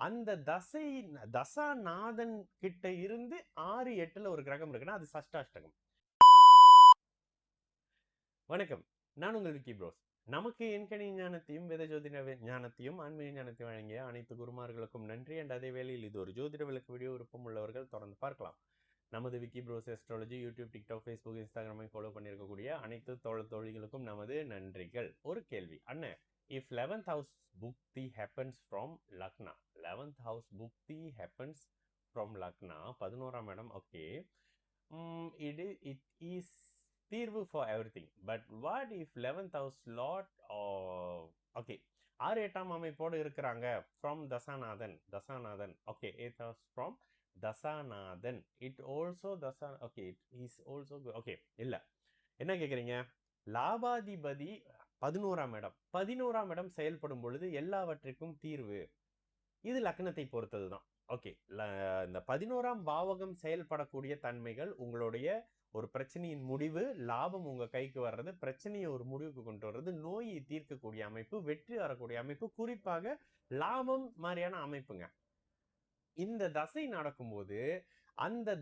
அந்த தசாநாதன் கிட்ட இருந்து 6-8ல ஒரு கிரகம் இருக்குன்னா அது சஷ்டாஷ்டகம். வணக்கம், நான் உங்கள் விக்கி ப்ரோஸ். நமக்கு எண்கணி ஞானத்தையும் வேத ஜோதிட ஞானத்தையும் ஆன்மீக ஞானத்தையும் வழங்கிய அனைத்து குருமார்களுக்கும் நன்றி. அண்ட் அதே வேளையில் இது ஒரு ஜோதிட விளக்கு வீடியோ விருப்பம் உள்ளவர்கள் தொடர்ந்து பார்க்கலாம். நமது Vicky Bros astrology YouTube, TikTok, Facebook, இன்ஸ்டாகிராமை ஃபாலோ பண்ணியிருக்கக்கூடிய அனைத்து தோழிகளுக்கும் நமது நன்றிகள். ஒரு கேள்வி அண்ணே, if 11th house bhukti happens from Lagna, 11th house bhukti happens from Lagna, 11ஆம் இடம், okay, it is தீர்வு for everything, but what if 11th house lot okay 6-8ஆம் அமைப்போடு இருக்கிறாங்க from தசாநாதன், okay, 8th house from தசாநாதன், it also okay, it is also okay. இல்ல என்ன கேக்குறீங்க, லாபாதிபதி 11ஆம் இடம், 11ஆம் இடம் செயல்படும் பொழுது எல்லாவற்றிற்கும் தீர்வு. இது லக்னத்தை பொறுத்ததுதான். ஓகே, இந்த 11ஆம் பாவகம் செயல்படக்கூடிய தன்மைகள் உங்களுடைய ஒரு பிரச்சனையின் முடிவு, லாபம் உங்க கைக்கு வர்றது, பிரச்சனையை ஒரு முடிவுக்கு கொண்டு வர்றது, நோயை தீர்க்கக்கூடிய அமைப்பு, வெற்றி வரக்கூடிய அமைப்பு, குறிப்பாக லாபம் மாதிரியான அமைப்புங்க. இந்த தசை நடக்கும்போது அந்த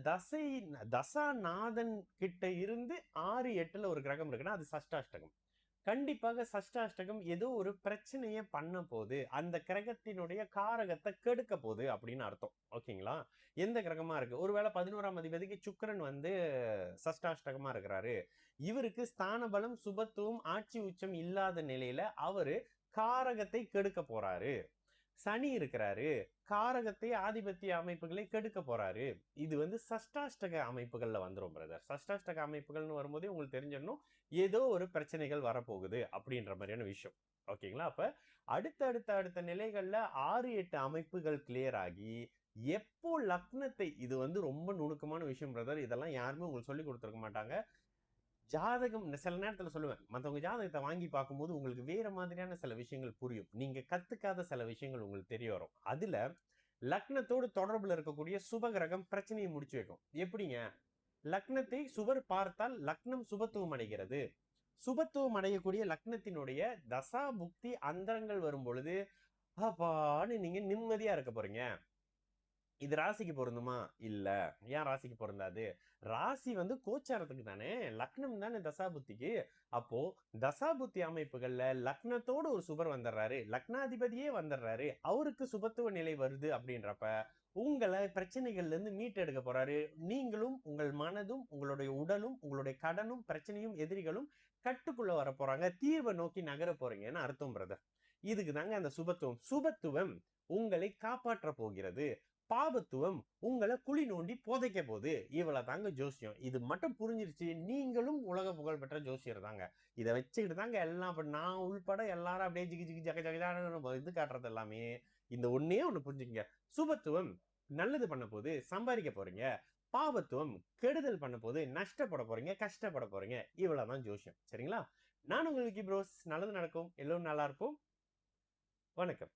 தசாநாதன் கிட்ட இருந்து 6-8ல ஒரு கிரகம் இருக்குன்னா அது சஷ்டாஷ்டகம். கண்டிப்பாக சஷ்டாஷ்டகம் ஏதோ ஒரு பிரச்சனையை பண்ண போது, அந்த கிரகத்தினுடைய காரகத்தை கெடுக்க போகுது அப்படின்னு அர்த்தம். ஓகேங்களா? எந்த கிரகமா இருக்கு, ஒருவேளை 11ஆம் அதிபதிக்கு சுக்கிரன் சஷ்டாஷ்டகமா இருக்கிறாரு, இவருக்கு ஸ்தான பலம், சுபத்துவம், ஆட்சி உச்சம் இல்லாத நிலையில அவரு காரகத்தை கெடுக்க போறாரு. சனி இருக்கிறாரு, காரகத்தை, ஆதிபத்திய அமைப்புகளை கெடுக்க போறாரு. இது சஷ்டாஷ்டக அமைப்புகள்ல வந்துரும் பிரதர். சஷ்டாஷ்டக அமைப்புகள்னு வரும்போதே உங்களுக்கு தெரிஞ்சிடணும் ஏதோ ஒரு பிரச்சனைகள் வரப்போகுது அப்படின்ற மாதிரியான விஷயம். ஓகேங்களா? அப்ப அடுத்த நிலைகள்ல 6-8 அமைப்புகள் கிளியர் ஆகி எப்போ லக்னத்தை, இது ரொம்ப நுணுக்கமான விஷயம் பிரதர், இதெல்லாம் யாருமே உங்களுக்கு சொல்லி கொடுத்துருக்க மாட்டாங்க. ஜாதகம் சில நேரத்துல சொல்லுவேன், மற்றவங்க ஜாதகத்தை வாங்கி பார்க்கும்போது உங்களுக்கு வேற மாதிரியான சில விஷயங்கள் புரியும், நீங்க கத்துக்காத சில விஷயங்கள் உங்களுக்கு தெரிய வரும். அதுல லக்னத்தோடு தொடர்புல இருக்கக்கூடிய சுபகிரகம் பிரச்சனையை முடிச்சு வைக்கும். எப்படிங்க, லக்னத்தை சுவர் பார்த்தால் லக்னம் சுபத்துவம் அடைகிறது. சுபத்துவம் அடையக்கூடிய லக்னத்தினுடைய தசா புக்தி அந்தரங்கள் வரும் பொழுது அப்பான்னு நீங்க நிம்மதியா இருக்க போறீங்க. இது ராசிக்கு பொருந்துமா? இல்ல. ஏன் ராசிக்கு பொருந்தாது? ராசி கோச்சாரத்துக்கு தானே, லக்னம் தானே தசாபுத்திக்கு. அப்போ தசாபுத்தி அமைப்புகள்ல லக்னத்தோடு ஒரு சுபர் வந்துடுறாரு, லக்னாதிபதியே வந்துடுறாரு, அவருக்கு சுபத்துவ நிலை வருது அப்படின்றப்ப உங்களை பிரச்சனைகள்ல இருந்து மீட்டெடுக்க போறாரு. நீங்களும், உங்கள் மனதும், உங்களுடைய உடலும், உங்களுடைய கடனும், பிரச்சனையும், எதிரிகளும் கட்டுக்குள்ள வர போறாங்க, தீர்வை நோக்கி நகர போறீங்கன்னு அர்த்தம் பிரதர். இதுக்கு தாங்க அந்த சுபத்துவம் உங்களை காப்பாற்ற போகிறது. பாபத்துவம் உங்களை குழி நோண்டி புதைக்க போகுது. இவ்வளவு தாங்க ஜோசியம். இது மட்டும் புரிஞ்சிருச்சு, நீங்களும் உலக புகழ் பெற்ற ஜோசியர் தாங்க. இதை வச்சுக்கிட்டு தாங்க எல்லாம், நான் உள்பட எல்லாரும் அப்படியே ஜிகி ஜக இது காட்டுறது எல்லாமே இந்த ஒன்னே ஒண்ணு புரிஞ்சுக்கங்க. சுபத்துவம் நல்லது பண்ண போது சம்பாதிக்க போறீங்க, பாபத்துவம் கெடுதல் பண்ண போது நஷ்டப்பட போறீங்க, கஷ்டப்பட போறீங்க. இவ்வளவுதான் ஜோசியம். சரிங்களா? நான் உங்களுக்கு ப்ரோஸ், நல்லது நடக்கும், எல்லோரும் நல்லா இருப்போம். வணக்கம்.